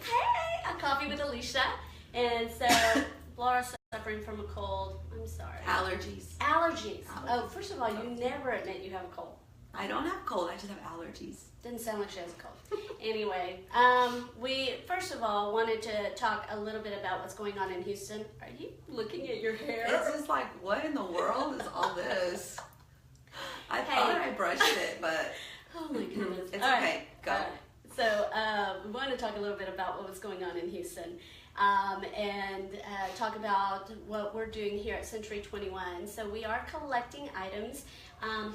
Hey, a coffee with Alicia. And so Laura's suffering from a cold. I'm sorry. Allergies. Allergies. Oh, first of all, you never admit you have a cold. I don't have cold. I just have allergies. Didn't sound like she has a cold. Anyway, we first of all wanted to talk a little bit about what's going on in Houston. Are you looking at your hair? It's just like, what in the world is all this? I thought I brushed it, but oh my goodness. It's all okay. Right. Go. All right. So we want to talk a little bit about what was going on in Houston. And talk about what we're doing here at Century 21. So we are collecting items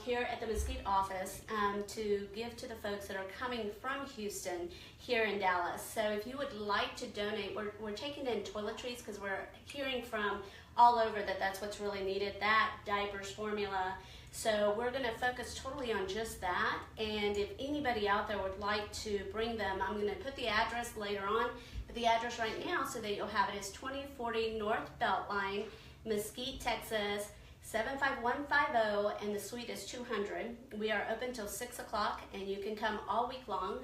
here at the Mesquite office to give to the folks that are coming from Houston here in Dallas. So if you would like to donate, we're taking in toiletries because we're hearing from all over that that's what's really needed, that, diapers, formula. So we're going to focus totally on just that, and if anybody out there would like to bring them, I'm going to put the address later on, but the address right now so that you'll have it is 2040 North Beltline, Mesquite, Texas, 75150, and the suite is 200. We are open till 6 o'clock, and you can come all week long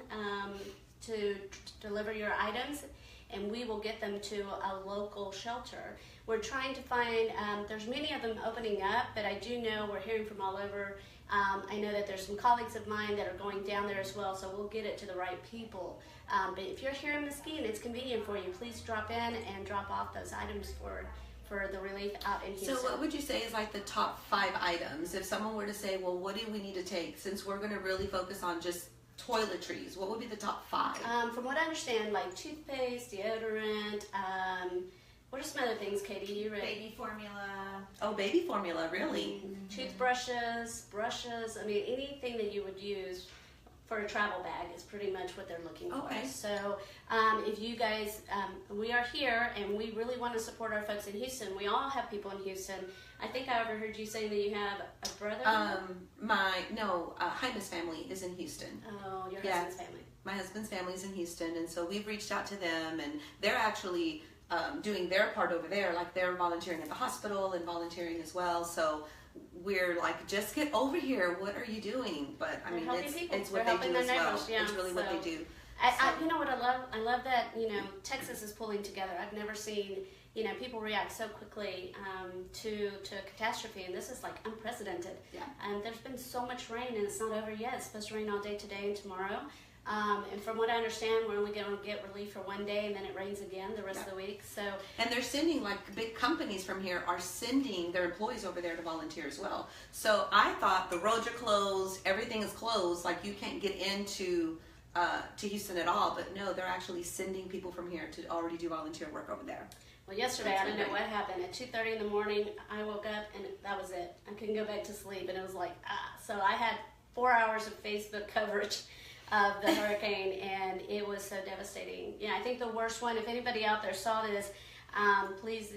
to deliver your items, and we will get them to a local shelter. We're trying to find, there's many of them opening up, but I do know we're hearing from all over. I know that there's some colleagues of mine that are going down there as well, so we'll get it to the right people. But if you're here in Mesquite and it's convenient for you, please drop in and drop off those items for the relief out in Houston. So what would you say is like the top 5 items? If someone were to say, well, what do we need to take? Since we're going to really focus on just toiletries, what would be the top 5? From what I understand, like toothpaste, deodorant, what are some other things, Katie? You read? Baby formula. Oh, baby formula, really? Toothbrushes, brushes. I mean, anything that you would use for a travel bag is pretty much what they're looking for. Okay. So if you guys, we are here and we really want to support our folks in Houston. We all have people in Houston. I think I overheard you saying that you have a brother? Hyman's family is in Houston. Oh, your husband's family. My husband's family is in Houston, and so we've reached out to them, and they're actually doing their part over there. Like, they're volunteering at the hospital and volunteering as well. So we're like, just get over here. What are you doing? But I mean, it's what they do as well. Yeah, it's really what they do. You know what I love? I love that, Texas is pulling together. I've never seen, people react so quickly to a catastrophe, and this is like unprecedented. Yeah. And there's been so much rain, and it's not over yet. It's supposed to rain all day today and tomorrow. And from what I understand, we're only going to get relief for one day, and then it rains again the rest of the week. So, and they're sending, like, big companies from here are sending their employees over there to volunteer as well. So I thought the roads are closed, everything is closed, like you can't get into to Houston at all. But no, they're actually sending people from here to already do volunteer work over there. Well, yesterday, I don't know what happened. At 2:30 in the morning, I woke up, and that was it. I couldn't go back to sleep, and it was like, So I had 4 hours of Facebook coverage of the hurricane, and it was so devastating. Yeah, I think the worst one, if anybody out there saw this, please,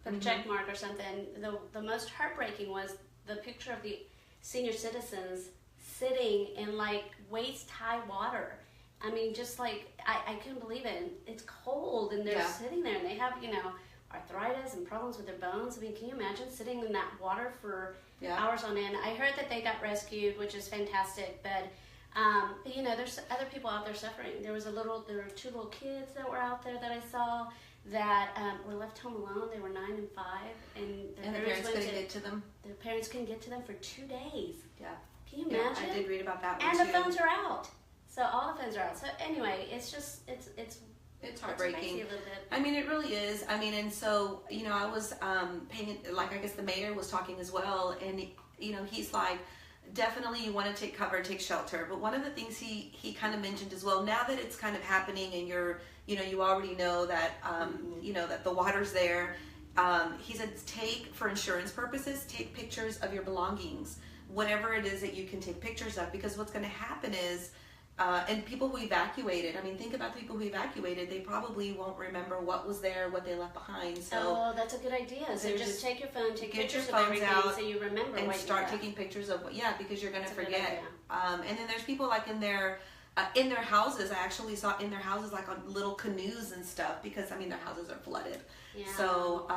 put a check mark or something. The most heartbreaking was the picture of the senior citizens sitting in like waist-high water. I mean, just like, I couldn't believe it. It's cold, and they're sitting there, and they have, arthritis and problems with their bones. I mean, can you imagine sitting in that water for hours on end? I heard that they got rescued, which is fantastic, but there's other people out there suffering. There were 2 little kids that were out there that I saw that were left home alone. They were 9 and 5, and the parents couldn't get to them. Their parents couldn't get to them for 2 days. Yeah. Can you imagine? I did read about that one and too. the phones are out. So all the phones are out. So anyway, it's heartbreaking. It's a little bit. I mean, it really is. I mean, and so, I was paying, like, I guess the mayor was talking as well, and, he's like, definitely you want to take cover, take shelter. But one of the things he kind of mentioned as well, now that it's kind of happening and you already know that, that the water's there, he said, for insurance purposes, take pictures of your belongings, whatever it is that you can take pictures of, because what's going to happen is, and people who evacuated, I mean, think about the people who evacuated, they probably won't remember what was there, what they left behind. So that's a good idea. So just take your phone, take pictures of everything so you remember and what start taking pictures of because you're going to forget. And then there's people like in their houses. I actually saw in their houses like on little canoes and stuff, because I mean their houses are flooded. Yeah. So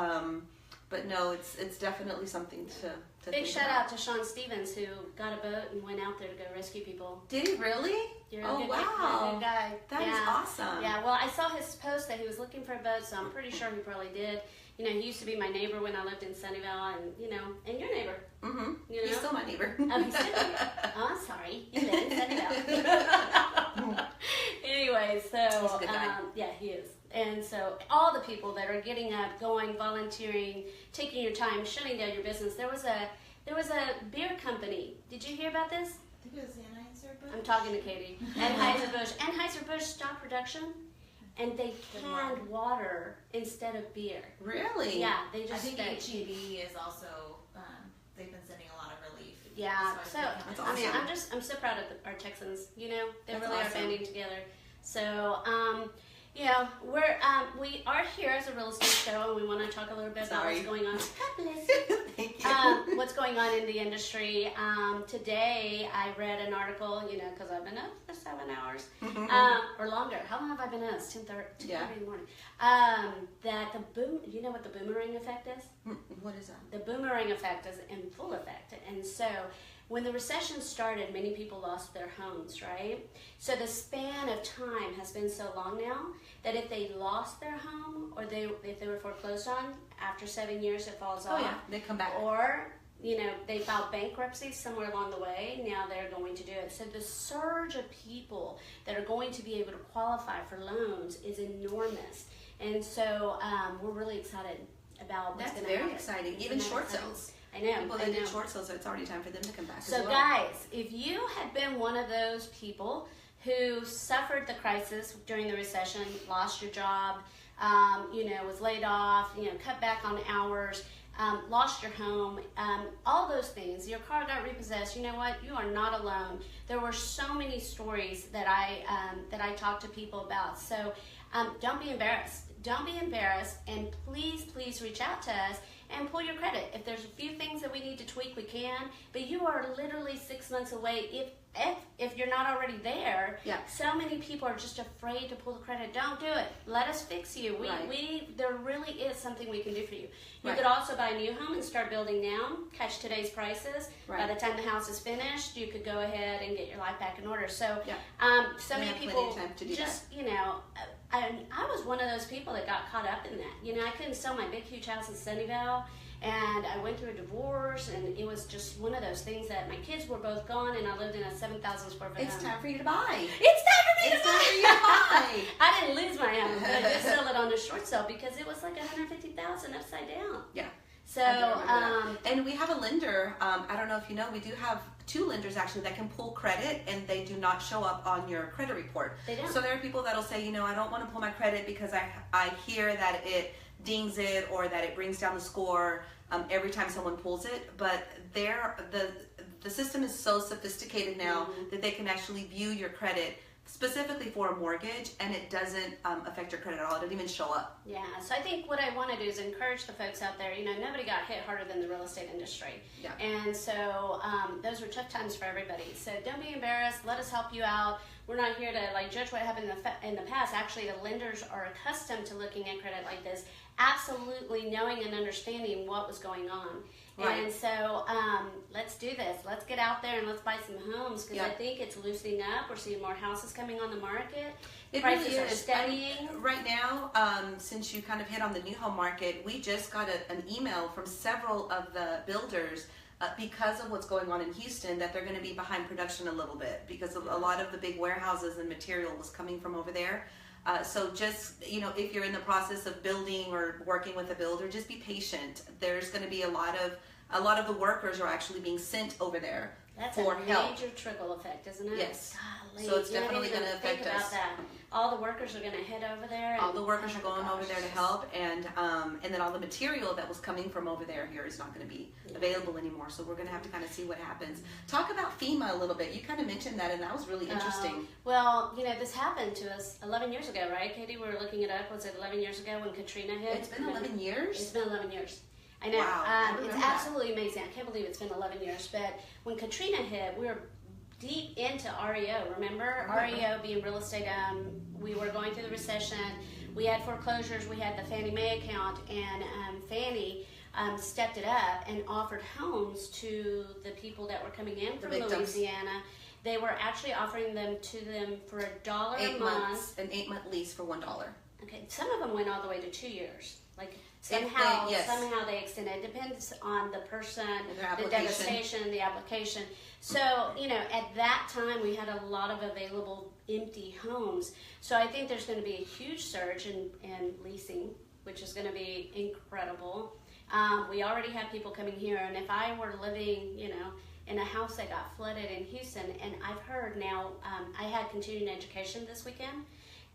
but no, it's definitely something to Big think shout about. out to Sean Stevens, who got a boat and went out there to go rescue people. Did he really? You're a Oh, good, wow. good guy. That is awesome. Yeah, well, I saw his post that he was looking for a boat, so I'm pretty sure he probably did. You know, he used to be my neighbor when I lived in Sunnyvale, and, you know, and your neighbor. Mm-hmm. You know? He's still my neighbor. Oh, he's still your neighbor. Oh, I'm sorry. You live in Sunnyvale. Anyway, so, He's a good guy. yeah, he is. And so all the people that are getting up, going, volunteering, taking your time, shutting down your business. There was a beer company. Did you hear about this? I think it was Anheuser-Busch. I'm talking to Katie. Anheuser-Busch. Anheuser-Busch stopped production, and they canned water instead of beer. Really? Yeah, they just. I think HEB is also, they've been sending a lot of relief. Yeah, As so far as That's the awesome. I'm so proud of our Texans. You know, they That's really awesome. are banding together. So, you know, we are here as a real estate show, and we want to talk a little bit about Sorry. what's going on. God bless you. Thank you. What's going on in the industry. Today, I read an article, you know, because I've been up for 7 hours or longer. How long have I been up? It's 10:30 Yeah. in the morning. That you know what the boomerang effect is? What is that? The boomerang effect is in full effect. And so when the recession started, many people lost their homes, right? So the span of time has been so long now that if they lost their home or if they were foreclosed on, after 7 years it falls Oh off. yeah, they come back. Or, you know, they filed bankruptcy somewhere along the way. Now they're going to do it. So the surge of people that are going to be able to qualify for loans is enormous. And so we're really excited about what's That's going to very happen. exciting. Isn't Even that short exciting? sales. I know. People I that know. did short sales, so it's already time for them to come back So as well. guys, if you had been one of those people who suffered the crisis during the recession, lost your job, you know, was laid off, you know, cut back on hours, lost your home, all those things, your car got repossessed, you know what? You are not alone. There were so many stories that I talked to people about. So don't be embarrassed. Don't be embarrassed, and please reach out to us and pull your credit. If there's a few things that we need to tweak, we can. But you are literally 6 months away. If you're not already there, Yeah. so many people are just afraid to pull the credit. Don't do it. Let us fix you. There really is something we can do for you. You Right. could also buy a new home and start building now. Catch today's prices. Right. By the time the house is finished, you could go ahead and get your life back in order. So, Yeah. so We many have plenty people of time to do just, you know, I was one of those people that got caught up in that. You know, I couldn't sell my big, huge house in Sunnyvale, and I went through a divorce, and it was just one of those things that my kids were both gone, and I lived in a 7,000 square foot It's home. time for you to buy. It's time for me It's to time buy. for you to buy. I didn't lose my home, but I did sell it on the short sale because it was like $150,000 upside down. Yeah. So, I do remember that. And we have a lender, I don't know if you know, we do have 2 lenders actually that can pull credit, and they do not show up on your credit report. They don't. So there are people that'll say, you know, I don't want to pull my credit because I hear that it dings it or that it brings down the score every time someone pulls it. But the system is so sophisticated now that they can actually view your credit specifically for a mortgage, and it doesn't affect your credit at all. It doesn't even show up. yeah, so I think what I want to do is encourage the folks out there. You know, nobody got hit harder than the real estate industry. Yeah. And so those were tough times for everybody. So don't be embarrassed. Let us help you out. We're not here to like judge what happened in the past. Actually, the lenders are accustomed to looking at credit like this, absolutely knowing and understanding what was going on. Right. And so let's do this. Let's get out there and let's buy some homes because I think it's loosening up. We're seeing more houses coming on the market. It Prices really are is. steadying. Right now, since you kind of hit on the new home market, we just got an email from several of the builders because of what's going on in Houston that they're going to be behind production a little bit because a lot of the big warehouses and material was coming from over there. So just, you know, if you're in the process of building or working with a builder, just be patient. There's going to be a lot of the workers are actually being sent over there for That's a help. major trickle effect, isn't it? Yes. Golly, So it's you don't definitely even gonna think affect about us. that. All the workers are going to head over there. All and- the workers are oh, going over gosh, there to it's help, and then all the material that was coming from over there here is not going to be available anymore. So we're going to have to kind of see what happens. Talk about FEMA a little bit. You kind of mentioned that, and that was really interesting. Well, you know, this happened to us 11 years ago, right, Katie? We were looking it up. Was it 11 years ago when Katrina hit? It's been 11 It's years. been 11 years. I know. Wow, I It's remember that. absolutely amazing. I can't believe it's been 11 years. But when Katrina hit, we were deep into REO. Remember? REO being real estate. We were going through the recession. We had foreclosures. We had the Fannie Mae account, and Fannie stepped it up and offered homes to the people that were coming in from Louisiana. They were actually offering them to them for $1 a month. An 8-month lease for $1. Okay, some of them went all the way to 2 years. Like somehow they extended. It depends on the person, the devastation, the application. So, at that time we had a lot of available empty homes. So I think there's going to be a huge surge in leasing, which is going to be incredible. We already have people coming here, and if I were living, in a house that got flooded in Houston, and I've heard now, I had continuing education this weekend,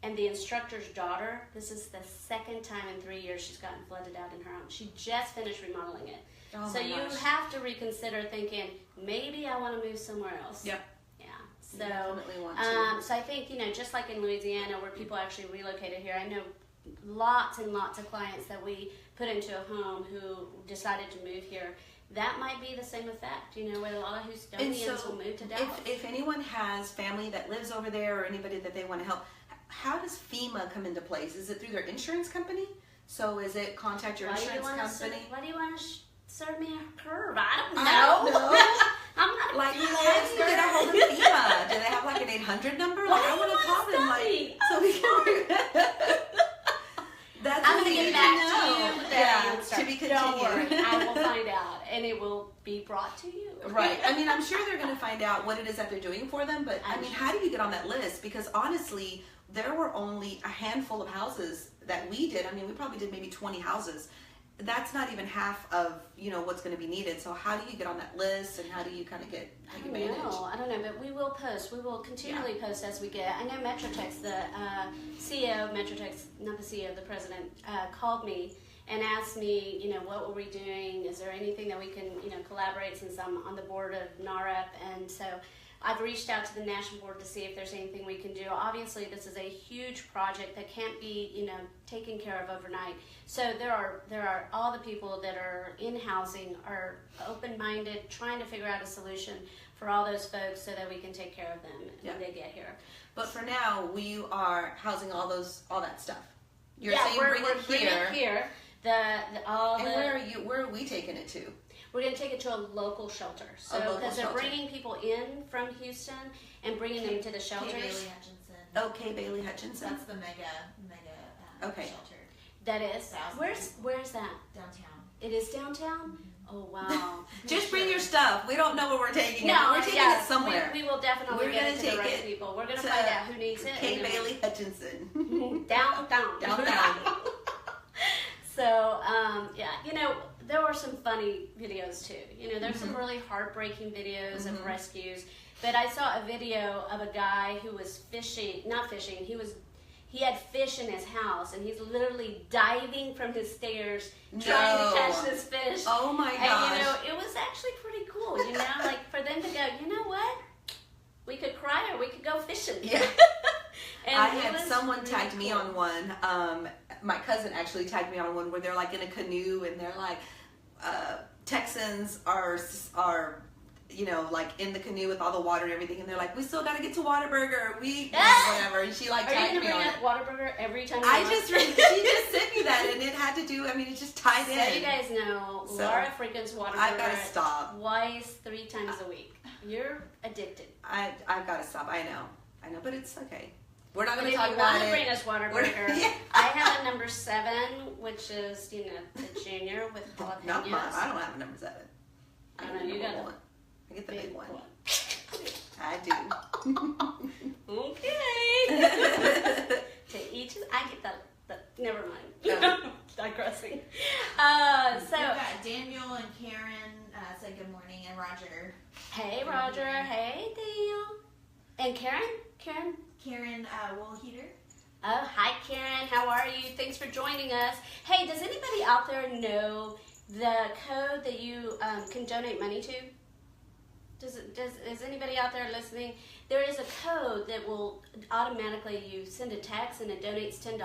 and the instructor's daughter, this is the second time in 3 years she's gotten flooded out in her home. She just finished remodeling it. Oh so you have to reconsider thinking, maybe I want to move somewhere else. Yep. Yeah. So, you definitely want to. So I think, just like in Louisiana where people actually relocated here, I know lots and lots of clients that we put into a home who decided to move here. That might be the same effect, where a lot of Houstonians will move to Dallas. If anyone has family that lives over there or anybody that they want to help, how does FEMA come into place? Is it through their insurance company? So is it contact your insurance company? Why do you want to serve me a curve? I don't know. I'm not like, how do you get a hold of FEMA? Do they have like an 800 number? Like, I want to call them. Like, so we can. That's I'm going to get back to you. To be continued. Don't worry, I will find out, and it will be brought to you. Right. I mean, I'm sure they're going to find out what it is that they're doing for them, but I mean, how do you get on that list? Because honestly, there were only a handful of houses that we did. I mean, we probably did maybe 20 houses. That's not even half of, what's going to be needed. So how do you get on that list, and how do you kind of take advantage? I don't know, but we will post. We will continually post as we get. I know Metrotex, the CEO of Metrotex, not the CEO, the president, called me and asked me, what were we doing? Is there anything that we can, collaborate, since I'm on the board of NAREP? And so I've reached out to the national board to see if there's anything we can do. Obviously, this is a huge project that can't be, taken care of overnight. So there are all the people that are in housing are open-minded, trying to figure out a solution for all those folks so that we can take care of them when they get here. But for now, we are housing all that stuff. You're saying we're bring it here. Where are we taking it to? We're going to take it to a local shelter. So because they're bringing people in from Houston and bringing them to the shelters. Bailey Hutchinson. Okay, Bailey Hutchinson. That's the mega shelter. That is. Where's that? Downtown. It is downtown? Oh, wow. Just bring your stuff. We don't know where we're taking it. We're taking it somewhere. We will definitely get it to the right people. We're going to find out who needs it. Okay, Bailey Hutchinson. Downtown. So, there were some funny videos too. There's some really heartbreaking videos of rescues. But I saw a video of a guy who was not fishing, he had fish in his house, and he's literally diving from his stairs trying to catch this fish. Oh my gosh. And it was actually pretty cool, like for them to go, you know what? We could cry or we could go fishing. Yeah. And I had someone tagged me on one. My cousin actually tagged me on one where they're like in a canoe, and they're like, Texans are like in the canoe with all the water and everything, and they're like, we still got to get to Whataburger, whatever. And she like tagged me on it. Are you gonna bring up Whataburger every time? She just sent me that, and it had to do. I mean, it just tied in. So you guys know, Laura frequents Whataburger. I've got to stop. Twice, 3 times a week. You're addicted. I've got to stop. I know, but it's okay. We're not going to talk about it. Bring us Whataburger. I have a number 7, which is the junior with jalapenos. Not mine. I don't have a number 7. I don't know. You got one. I get the big one. I do. Okay. To each, I get that. Never mind. Digressing. So we've got Daniel and Karen said good morning, and Roger. Hey, Roger. Hey, Daniel. And Karen. Karen Woolheater. Oh, hi, Karen. How are you? Thanks for joining us. Hey, does anybody out there know the code that you can donate money to? Is anybody out there listening? There is a code that will automatically, you send a text and it donates $10.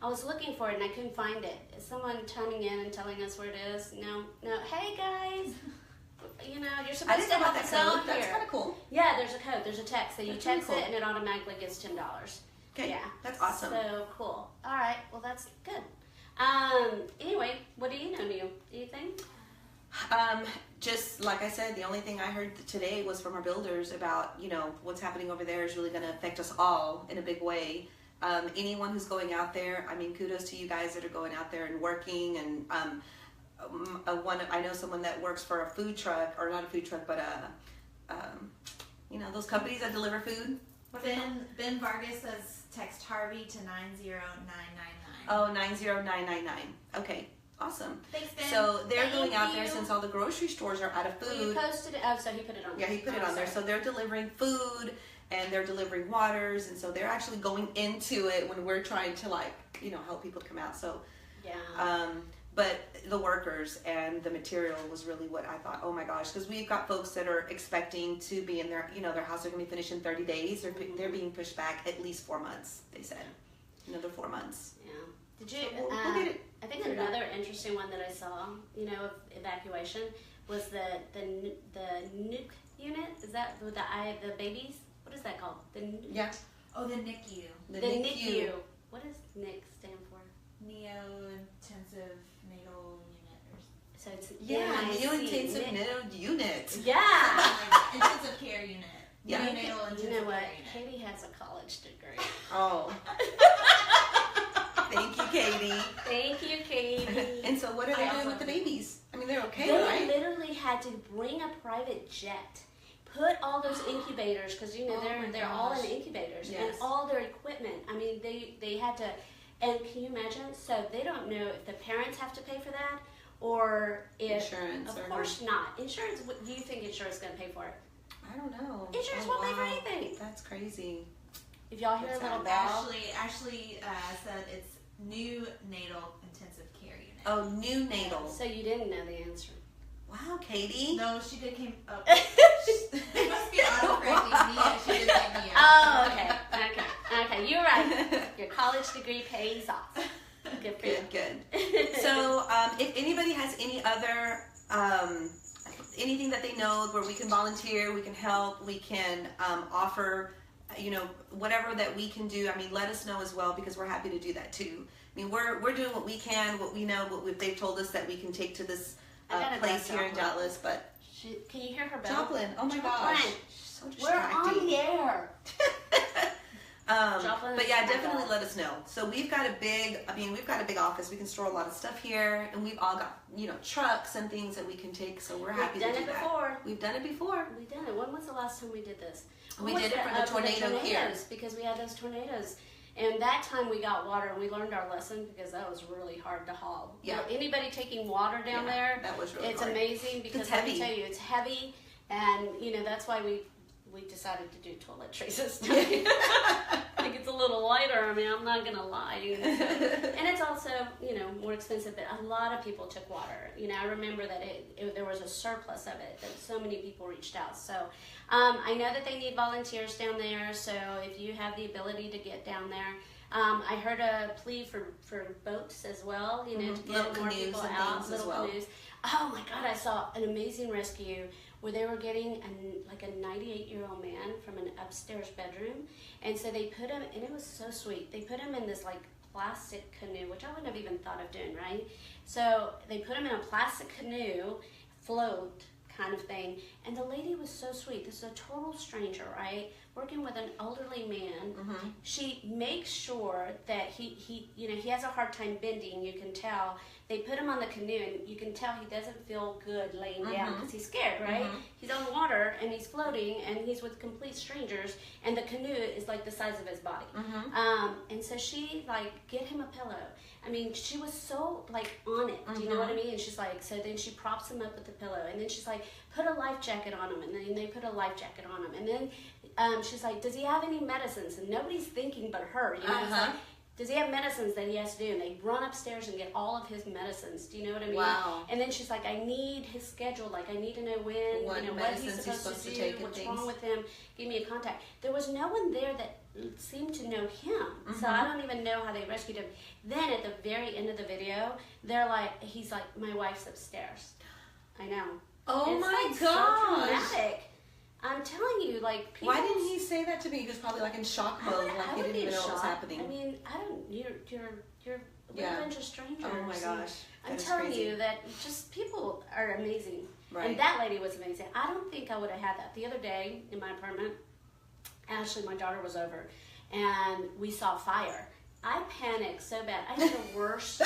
I was looking for it and I couldn't find it. Is someone chiming in and telling us where it is? No. Hey, guys. You're supposed to help us out here. That's kind of cool. Yeah, there's a code. There's a text. So you text it and it automatically gives $10. Okay. Yeah. That's awesome. So cool. All right. Well, that's good. Anyway, what do you know, Neil? Do you think? Just like I said, the only thing I heard today was from our builders about, what's happening over there is really going to affect us all in a big way. Anyone who's going out there, I mean, kudos to you guys that are going out there and working. And I know someone that works for a food truck, or not a food truck, but those companies that deliver food. Ben Vargas says text Harvey to 90999. Oh, 90999. Okay. Awesome. Thanks, Ben. So they're going out there since all the grocery stores are out of food. Well, you posted it. Oh, so he put it on there. Yeah, he put it on there. So they're delivering food and they're delivering waters, and so they're actually going into it when we're trying to help people come out. So yeah. But the workers and the material was really what I thought. Oh my gosh, because we've got folks that are expecting to be in their house. They're going to be finished in 30 days. They're being pushed back at least 4 months. They said another 4 months. Yeah. Did you? So we'll get it. I think another interesting one that I saw, of evacuation, was the NUC unit. Is that with the babies? What is that called? Yeah. Oh, the NICU. The NICU. What does NIC stand for? Neo-intensive natal unit. So it's neo-intensive natal unit. Yeah. Intensive care unit. Yeah. Neonatal intensive You know what? care unit. Katie has a college degree. Oh. Thank you, Katie. Thank you, Katie. And so what are they doing with the babies? I mean, they're okay, They right? literally had to bring a private jet, put all those incubators, because they're all in incubators, Yes. and all their equipment. I mean, they had to. And can you imagine? So they don't know if the parents have to pay for that, or if Insurance. Of course not. Insurance. What do you think insurance is going to pay for it? I don't know. Insurance won't pay for anything. That's crazy. If y'all hear a That's little sad. bell. Ashley said it's new natal intensive care unit. Oh, new natal. So you didn't know the answer. Wow, Katie. No, she did came up. It must be autocorrecting me. She did like me. Oh, okay. You're right. Your college degree pays off. Good for you. Good. So, if anybody has any other anything that they know where we can volunteer, we can help, we can offer, whatever that we can do. I mean, let us know as well, because we're happy to do that too. I mean, we're doing what we can, what we know, they've told us that we can take to this place here in Dallas. But can you hear her bell? Joplin, oh my gosh, so distracting. We're on the air. But yeah, definitely let us know. So we've got a big office. We can store a lot of stuff here, and we've all got, trucks and things that we can take. So we're happy to do that. We've done it before. We've done it. When was the last time we did this? We did it for the tornado here. Because we had those tornadoes. And that time we got water, and we learned our lesson, because that was really hard to haul. Yeah. Anybody taking water down there, that was really it's hard. amazing, because It's let me heavy. tell you, it's heavy, and that's why we decided to do toiletries this time. Like, it's a little lighter. I mean, I'm not gonna lie. And it's also more expensive, but a lot of people took water. I remember that there was a surplus of it, that so many people reached out. So I know that they need volunteers down there, so if you have the ability to get down there. I heard a plea for boats as well, to get Little more canoes people and out, things little as well. canoes. Oh my God, I saw an amazing rescue where they were getting a 98-year-old man from an upstairs bedroom, and so they put him, and it was so sweet. They put him in this plastic canoe, which I wouldn't have even thought of doing, right? So they put him in a plastic canoe, float kind of thing, and the lady was so sweet. This is a total stranger, right? Working with an elderly man. Mm-hmm. She makes sure that he has a hard time bending. You can tell. They put him on the canoe, and you can tell he doesn't feel good laying down, because he's scared, right? Mm-hmm. He's on water, and he's floating, and he's with complete strangers, and the canoe is like the size of his body. Mm-hmm. And so she get him a pillow. I mean, she was so on it. Do you know what I mean? And she's so then she props him up with the pillow, and then she's put a life jacket on him, and then they put a life jacket on him, and then she's does he have any medicines? And nobody's thinking but her. It's does he have medicines that he has to do? And they run upstairs and get all of his medicines. Do you know what I mean? Wow. And then she's I need his schedule. I need to know when, What what he's medicines supposed to do, take and what's things. wrong with him. Give me a contact. There was no one there that seemed to know him. So I don't even know how they rescued him. Then at the very end of the video, they're he's my wife's upstairs. I know. Oh It's my so gosh. traumatic. I'm telling you, like, people. Why didn't he say that to me? He was probably like in shock mode, like he didn't even know what was happening. I mean, I don't. You're a bunch of strangers. Oh my gosh. I'm telling you that just people are amazing. Right. And that lady was amazing. I don't think I would have had that. The other day in my apartment, Ashley, my daughter, was over, and we saw fire. I panicked so bad. I'm the worst.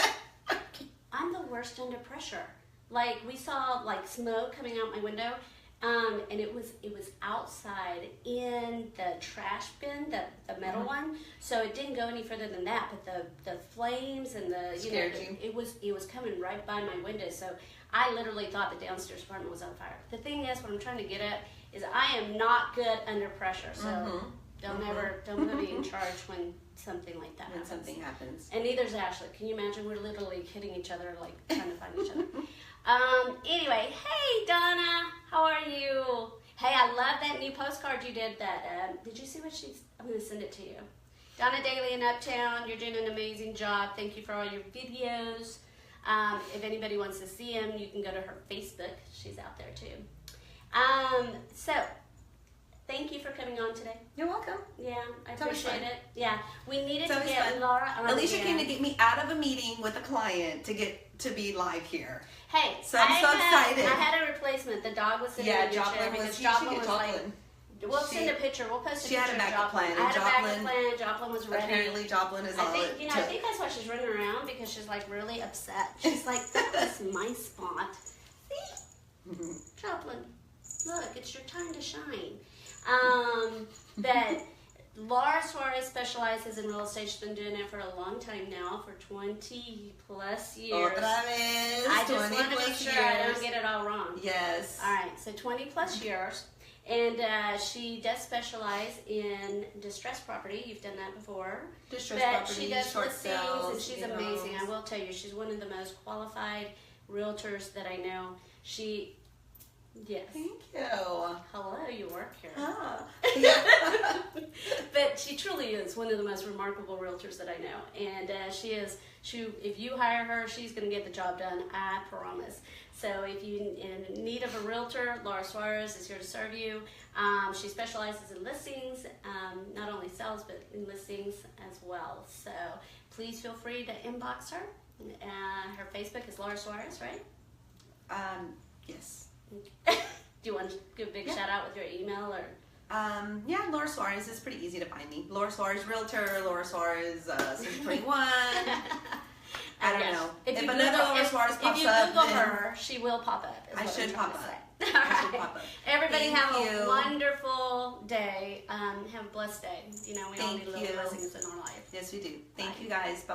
I'm the worst under pressure. Like, we saw like smoke coming out my window, and it was outside in the trash bin, the metal one. So it didn't go any further than that. But the flames and the scared you. It was coming right by my window. So I literally thought the downstairs apartment was on fire. The thing is, what I'm trying to get at is I am not good under pressure. So don't ever be in charge when something like that happens. Something happens. And neither is Ashley. Can you imagine? We're literally hitting each other, like trying to find each other. Anyway, hey Donna, how are you? Hey, I love that new postcard you did. Did you see what she's? I'm going to send it to you. Donna Daly in Uptown, you're doing an amazing job. Thank you for all your videos. If anybody wants to see them, you can go to her Facebook. She's out there too. So, thank you for coming on today. You're welcome. Yeah, I appreciate it. Yeah, we needed to always get fun. Laura on. Alicia here. came to get me out of a meeting with a client to be live here. Hey, so I'm so excited. I had a replacement. The dog was sitting in the chair because Joplin was like, we'll send a picture. We'll post a picture. She had a backup plan. I had a backup plan. Joplin was ready. Apparently, Joplin is all it I think that's why she's running around, because she's like really upset. She's like, that was my spot. See? Joplin, look, it's your time to shine. But Laura Suarez specializes in real estate. She's been doing it for a long time now, for 20 plus years. I just want to make sure I don't get it all wrong. Yes. All right, so 20 plus years. And she does specialize in distressed property. You've done that before. Distressed but property, she does short listings, sales, and she's amazing. I will tell you, she's one of the most qualified realtors that I know. Yes. Thank you. Hello, you work here. Ah. But she truly is one of the most remarkable realtors that I know. And if you hire her, she's going to get the job done, I promise. So if you're in need of a realtor, Laura Suarez is here to serve you. She specializes in listings, not only sales, but in listings as well. So please feel free to inbox her. Her Facebook is Laura Suarez, right? Yes. Do you want to give a big shout out with your email or? Yeah, Laura Suarez is pretty easy to find me. Laura Suarez Realtor, Laura Suarez Since 21. I don't know. If another Laura Suarez pops up, if you Google her, she will pop up. I should pop up. I should pop up. Everybody have a wonderful day. Have a blessed day. You know, we all need a little blessings in our life. Yes, we do. Thank you guys. Bye-bye.